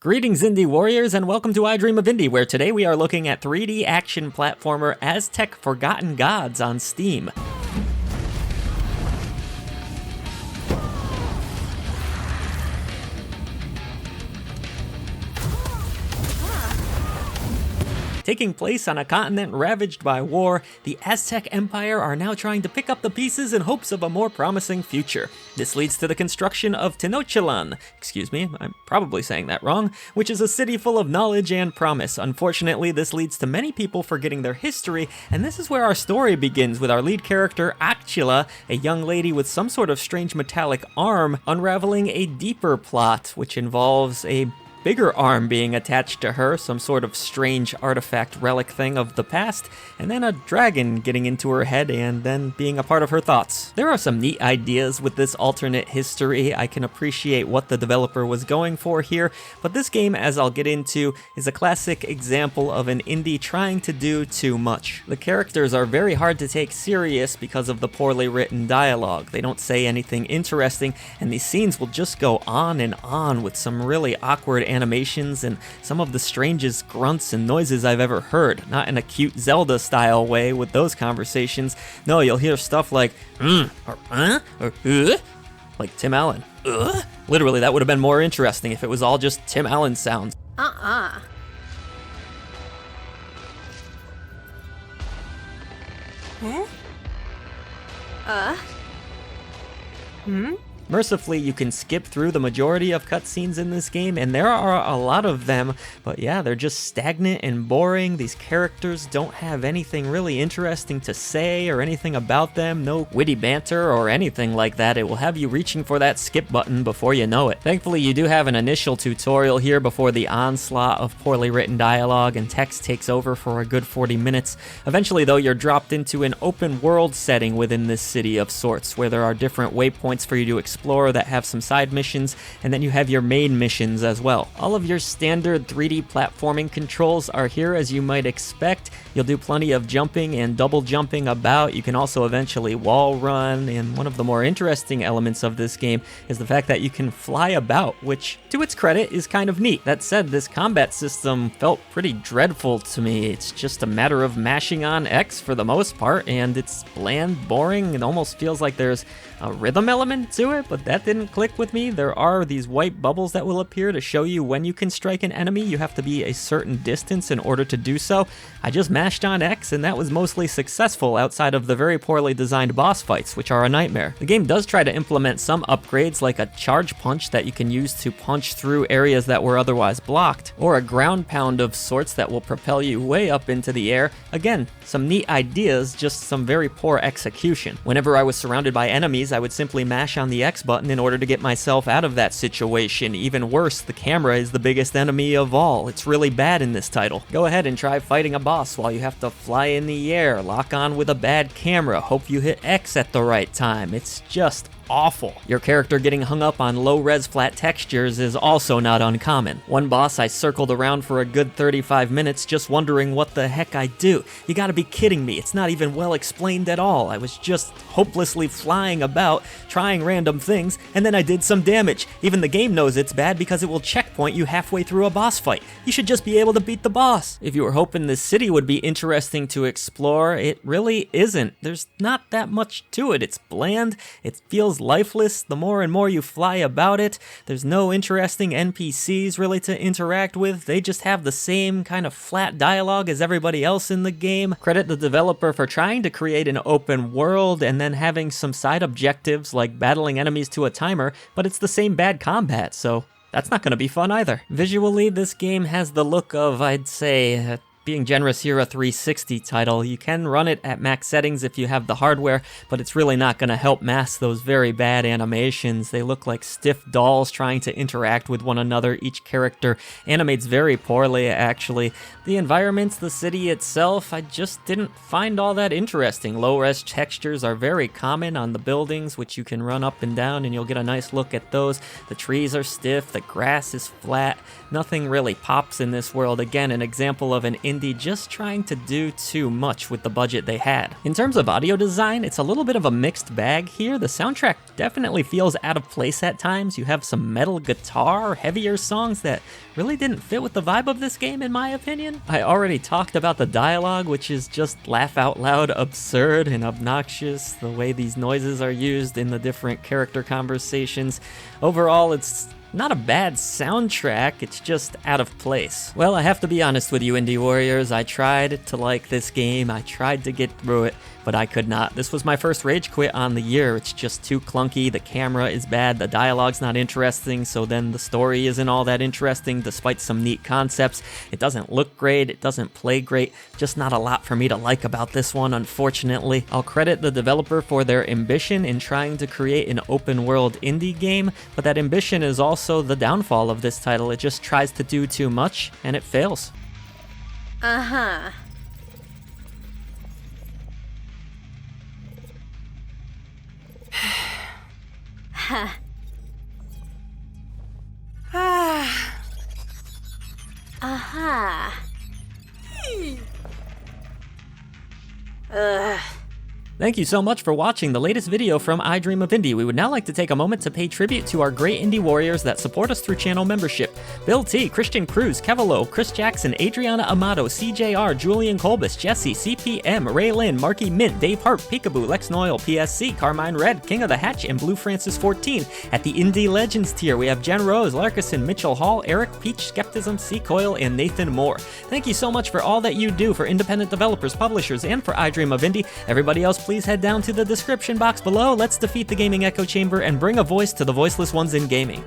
Greetings indie warriors and welcome to I Dream of Indie, where today we are looking at 3D action platformer Aztech Forgotten Gods on Steam. Taking place on a continent ravaged by war, the Aztec Empire are now trying to pick up the pieces in hopes of a more promising future. This leads to the construction of Tenochtitlan, excuse me, I'm probably saying that wrong, which is a city full of knowledge and promise. Unfortunately, this leads to many people forgetting their history, and this is where our story begins with our lead character, Axila, a young lady with some sort of strange metallic arm, unraveling a deeper plot, which involves a bigger arm being attached to her, some sort of strange artifact relic thing of the past, and then a dragon getting into her head and then being a part of her thoughts. There are some neat ideas with this alternate history. I can appreciate what the developer was going for here, but this game, as I'll get into, is a classic example of an indie trying to do too much. The characters are very hard to take serious because of the poorly written dialogue. They don't say anything interesting, and these scenes will just go on and on with some really awkward animations and some of the strangest grunts and noises I've ever heard. Not in a cute Zelda-style way with those conversations. No, you'll hear stuff like, or like Tim Allen. Literally, that would have been more interesting if it was all just Tim Allen sounds. Huh? Mercifully, you can skip through the majority of cutscenes in this game, and there are a lot of them, but yeah, they're just stagnant and boring. These characters don't have anything really interesting to say or anything about them, no witty banter or anything like that. It will have you reaching for that skip button before you know it. Thankfully, you do have an initial tutorial here before the onslaught of poorly written dialogue and text takes over for a good 40 minutes. Eventually, though, you're dropped into an open world setting within this city of sorts, where there are different waypoints for you to explore that have some side missions, and then you have your main missions as well. All of your standard 3D platforming controls are here as you might expect. You'll do plenty of jumping and double jumping about. You can also eventually wall run, and one of the more interesting elements of this game is the fact that you can fly about, which, to its credit, is kind of neat. That said, this combat system felt pretty dreadful to me. It's just a matter of mashing on X for the most part, and it's bland, boring. It almost feels like there's a rhythm element to it, but that didn't click with me. There are these white bubbles that will appear to show you when you can strike an enemy. You have to be a certain distance in order to do so. I just mashed on X, and that was mostly successful outside of the very poorly designed boss fights, which are a nightmare. The game does try to implement some upgrades, like a charge punch that you can use to punch through areas that were otherwise blocked, or a ground pound of sorts that will propel you way up into the air. Again, some neat ideas, just some very poor execution. Whenever I was surrounded by enemies, I would simply mash on the X button in order to get myself out of that situation. Even worse, the camera is the biggest enemy of all. It's really bad in this title. Go ahead and try fighting a boss while you have to fly in the air, lock on with a bad camera, hope you hit X at the right time. It's just awful. Your character getting hung up on low-res flat textures is also not uncommon. One boss I circled around for a good 35 minutes just wondering what the heck I do. You gotta be kidding me, it's not even well explained at all. I was just hopelessly flying about, trying random things, and then I did some damage. Even the game knows it's bad because it will checkpoint you halfway through a boss fight. You should just be able to beat the boss. If you were hoping this city would be interesting to explore, it really isn't. There's not that much to it. It's bland, it feels lifeless the more and more you fly about it. There's no interesting NPCs really to interact with. They just have the same kind of flat dialogue as everybody else in the game. Credit the developer for trying to create an open world and then having some side objectives like battling enemies to a timer, but it's the same bad combat, so that's not going to be fun either. Visually, this game has the look of, I'd say, being generous here, a 360 title. You can run it at max settings if you have the hardware, but it's really not going to help mask those very bad animations. They look like stiff dolls trying to interact with one another. Each character animates very poorly, actually. The environments, the city itself, I just didn't find all that interesting. Low-res textures are very common on the buildings, which you can run up and down and you'll get a nice look at those. The trees are stiff, the grass is flat. Nothing really pops in this world. Again, an example of an indie indie just trying to do too much with the budget they had. In terms of audio design, it's a little bit of a mixed bag here. The soundtrack definitely feels out of place at times. You have some metal guitar, heavier songs that really didn't fit with the vibe of this game in my opinion. I already talked about the dialogue, which is just laugh out loud absurd and obnoxious, the way these noises are used in the different character conversations. Overall, it's not a bad soundtrack, it's just out of place. Well, I have to be honest with you, Indie Warriors. I tried to like this game, I tried to get through it, but I could not. This was my first rage quit on the year. It's just too clunky, the camera is bad, the dialogue's not interesting, so then the story isn't all that interesting despite some neat concepts. It doesn't look great, it doesn't play great, just not a lot for me to like about this one, unfortunately. I'll credit the developer for their ambition in trying to create an open world indie game, but that ambition is also the downfall of this title. It just tries to do too much, and it fails. Uh-huh. Aha. Thank you so much for watching the latest video from I Dream of Indie. We would now like to take a moment to pay tribute to our great indie warriors that support us through channel membership. Bill T, Christian Cruz, Kevalo, Chris Jackson, Adriana Amato, CJR, Julian Colbus, Jesse, CPM, Ray Lynn, Marky Mint, Dave Hart, Peekaboo, Lex Noyle, PSC, Carmine Red, King of the Hatch, and Blue Francis 14. At the Indie Legends tier, we have Jen Rose, Larkison, Mitchell Hall, Eric, Peach, Skepticism, C. Coyle, and Nathan Moore. Thank you so much for all that you do for independent developers, publishers, and for I Dream of Indie. Everybody else, please head down to the description box below. Let's defeat the gaming echo chamber and bring a voice to the voiceless ones in gaming.